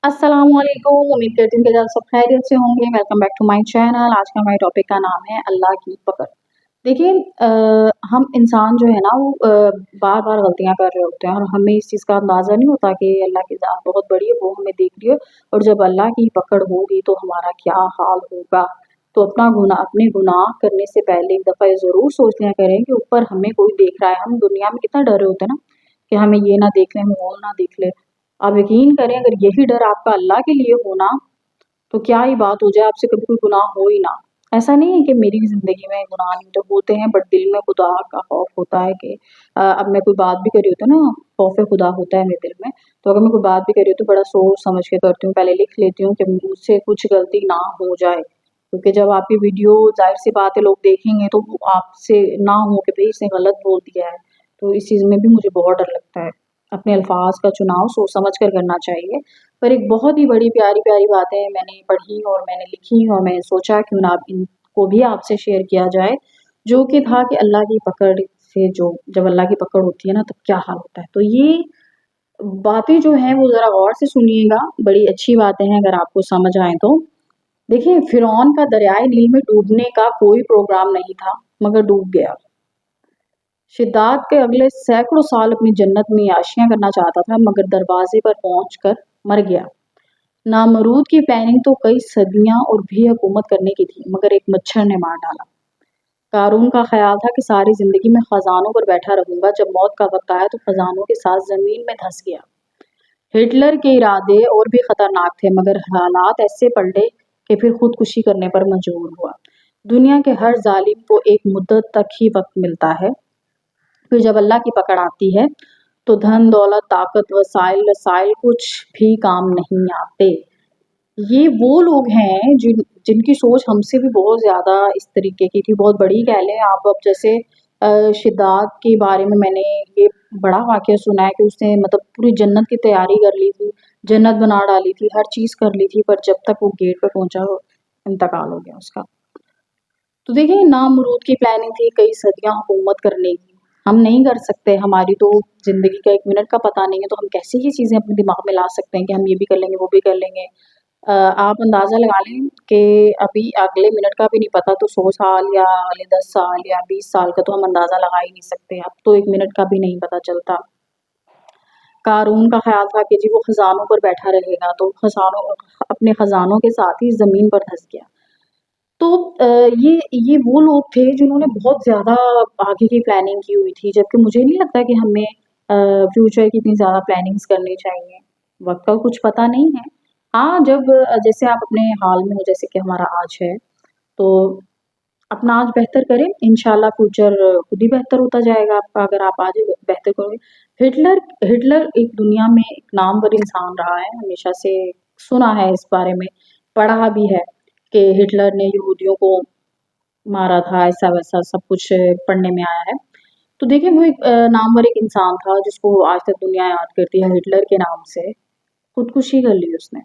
अस्सलामुअलैकुम। उम्मीद करती हूँ कि आप सब खैरियत से होंगे। Welcome back to my channel. आज का हमारे टॉपिक का नाम है अल्लाह की पकड़। देखिए, हम इंसान जो है ना वो बार बार गलतियां कर रहे होते हैं और हमें इस चीज़ का अंदाज़ा नहीं होता कि अल्लाह की ज़ात बहुत बड़ी है, वो हमें देख रही है। और जब अल्लाह की पकड़ होगी तो हमारा क्या हाल होगा। तो अपने गुनाह करने से पहले एक दफ़ा ये ज़रूर सोच लिया करें कि ऊपर हमें कोई देख रहा है। हम दुनिया में कितना डरे होते हैं ना कि हमें ये ना देख ले, हमें वो ना देख ले। आप यकीन करें, अगर यही डर आपका अल्लाह के लिए हो ना, तो क्या ही बात हो जाए, आपसे कभी कोई गुनाह हो ही ना। ऐसा नहीं है कि मेरी ज़िंदगी में गुनाह नहीं तो होते हैं, बट दिल में खुदा का खौफ होता है कि अब मैं कोई बात भी कर रही होती हूँ ना, खौफ खुदा होता है मेरे दिल में। तो अगर मैं कोई बात भी कर रही हूँ तो बड़ा सोच समझ के करती हूँ, पहले लिख लेती हूँ कि मुझसे कुछ गलती ना हो जाए। क्योंकि जब आपकी वीडियो, जाहिर सी बात है, लोग देखेंगे तो वो आपसे ना हो कि भाई इसने गलत बोल दिया है। तो इस चीज़ में भी मुझे बहुत डर लगता है। अपने अल्फाज का चुनाव सोच समझ कर करना चाहिए। पर एक बहुत ही बड़ी प्यारी प्यारी बातें मैंने पढ़ी और मैंने लिखी और मैंने सोचा क्यों ना आप इनको भी आपसे शेयर किया जाए। जो कि था कि अल्लाह की पकड़ से, जो जब अल्लाह की पकड़ होती है ना तब क्या हाल होता है। तो ये बातें जो हैं वो ज़रा गौर से सुनिएगा, बड़ी अच्छी बातें हैं अगर आपको समझ आए तो। देखिए, फिरौन का दरियाए नील में डूबने का कोई प्रोग्राम नहीं था, मगर डूब गया। शिद्दात के अगले सैकड़ों साल अपनी जन्नत में याशियां करना चाहता था, मगर दरवाजे पर पहुंचकर मर गया। नामरूद की प्लानिंग तो कई सदियां और भी हुकूमत करने की थी, मगर एक मच्छर ने मार डाला। कारून का ख्याल था कि सारी जिंदगी में खजानों पर बैठा रहूंगा, जब मौत का वक्त आया तो खजानों के साथ जमीन में धंस गया। हिटलर के इरादे और भी खतरनाक थे, मगर हालात ऐसे पलटे कि फिर खुदकुशी करने पर मजबूर हुआ। दुनिया के हर जालिम को एक मुद्दत तक ही वक्त मिलता है, फिर जब अल्लाह की पकड़ आती है तो धन दौलत ताकत वसाइल रसाइल कुछ भी काम नहीं आते। ये वो लोग हैं जिनकी सोच हमसे भी बहुत ज़्यादा इस तरीके की थी, बहुत बड़ी कह लें आप। अब जैसे शिद्दात के बारे में मैंने ये बड़ा वाक़या सुना है कि उसने मतलब पूरी जन्नत की तैयारी कर ली थी, जन्नत बना डाली थी, हर चीज़ कर ली थी, पर जब तक वो गेट पे पहुंचा इंतकाल हो गया उसका। तो देखिए, नामुरूद की प्लानिंग थी कई सदियां हुकूमत करने की। हम नहीं कर सकते, हमारी तो ज़िंदगी का 1 मिनट का पता नहीं है, तो हम कैसे ये चीज़ें अपने दिमाग में ला सकते हैं कि हम ये भी कर लेंगे, वो भी कर लेंगे। आप अंदाज़ा लगा लें कि अभी अगले मिनट का भी नहीं पता, तो 100 साल या अगले 10 साल या 20 साल का तो हम अंदाज़ा लगा ही नहीं सकते। अब तो 1 मिनट का भी नहीं पता चलता। कारून का ख़्याल था कि जी वो खजानों पर बैठा रहेगा, तो अपने खजानों के साथ ही ज़मीन पर धंस गया। तो ये वो लोग थे जिन्होंने बहुत ज़्यादा आगे की प्लानिंग की हुई थी, जबकि मुझे नहीं लगता कि हमें फ्यूचर की इतनी ज़्यादा प्लानिंग्स करनी चाहिए। वक़्त का कुछ पता नहीं है। हाँ, जब जैसे आप अपने हाल में हो, जैसे कि हमारा आज है, तो अपना आज बेहतर करें, इंशाल्लाह फ्यूचर खुद ही बेहतर होता जाएगा आपका, अगर आप आज बेहतर करोगे। हिटलर हिटलर एक दुनिया में एक नामवर इंसान रहा है, हमेशा से सुना है इस बारे में, पढ़ा भी है कि हिटलर ने यहूदियों को मारा था, ऐसा-वैसा सब कुछ पढ़ने में आया है। तो देखिए, वो एक नामवर एक इंसान था जिसको आज तक दुनिया याद करती है हिटलर के नाम से। खुदकुशी कर ली उसने।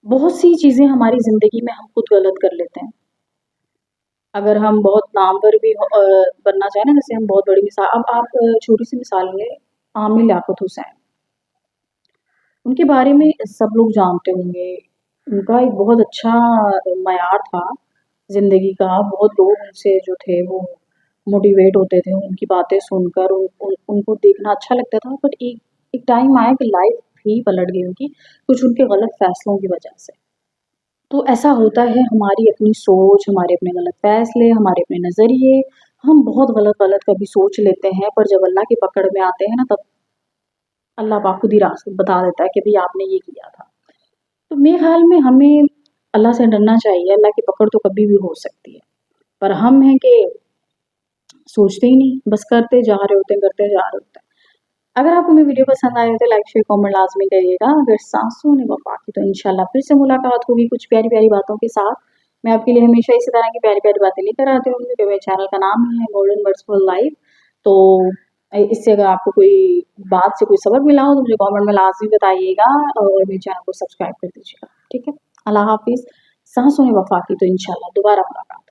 बहुत सी चीज़ें हमारी ज़िंदगी में हम खुद गलत कर लेते हैं। अगर हम बहुत नामवर भी बनना चाहें ना, जैसे हम बहुत बड़ी मिसाल, अब आप छोटी सी मिसाल लें, आमिर लियाकत हुसैन। उनके बारे में सब लोग जानते होंगे। उनका एक बहुत अच्छा मयार था ज़िंदगी का। बहुत लोग उनसे जो थे वो मोटिवेट होते थे, उनकी बातें सुनकर उनको देखना अच्छा लगता था। बट एक टाइम आया कि लाइफ ही पलट गई उनकी, कुछ उनके गलत फैसलों की वजह से। तो ऐसा होता है, हमारी अपनी सोच, हमारे अपने गलत फैसले, हमारे अपने नज़रिए, हम बहुत गलत-गलत कभी सोच लेते हैं, पर जब अल्लाह की पकड़ में आते हैं ना, तब अल्लाह पाक खुद ही रास्ता बता देता है कि भई आपने ये किया था। तो मेरे ख़्याल में हमें अल्लाह से डरना चाहिए, अल्लाह की पकड़ तो कभी भी हो सकती है। पर हम हैं कि सोचते ही नहीं, बस करते जा रहे होते हैं, करते जा रहे होते हैं। अगर आपको मेरी वीडियो पसंद आई हो तो लाइक, शेयर, कमेंट लाज़मी करिएगा। अगर सांसों ने वफ़ा की तो इंशाल्लाह फिर से मुलाकात होगी कुछ प्यारी-प्यारी बातों के साथ। मैं आपके लिए हमेशा इसी तरह की प्यारी-प्यारी बातें लेकर आती रहूँगी, क्योंकि मेरे चैनल का नाम ही है गोल्डन वर्ड्स फॉर लाइफ। तो इससे अगर आपको कोई बात से कोई सबक मिला हो तो मुझे कमेंट में लाज़मी बताइएगा और मेरे चैनल को सब्सक्राइब कर दीजिएगा। ठीक है? अल्लाह हाफ़िज़। सांसों ने वफ़ा की तो इंशाल्लाह दोबारा मुलाकात।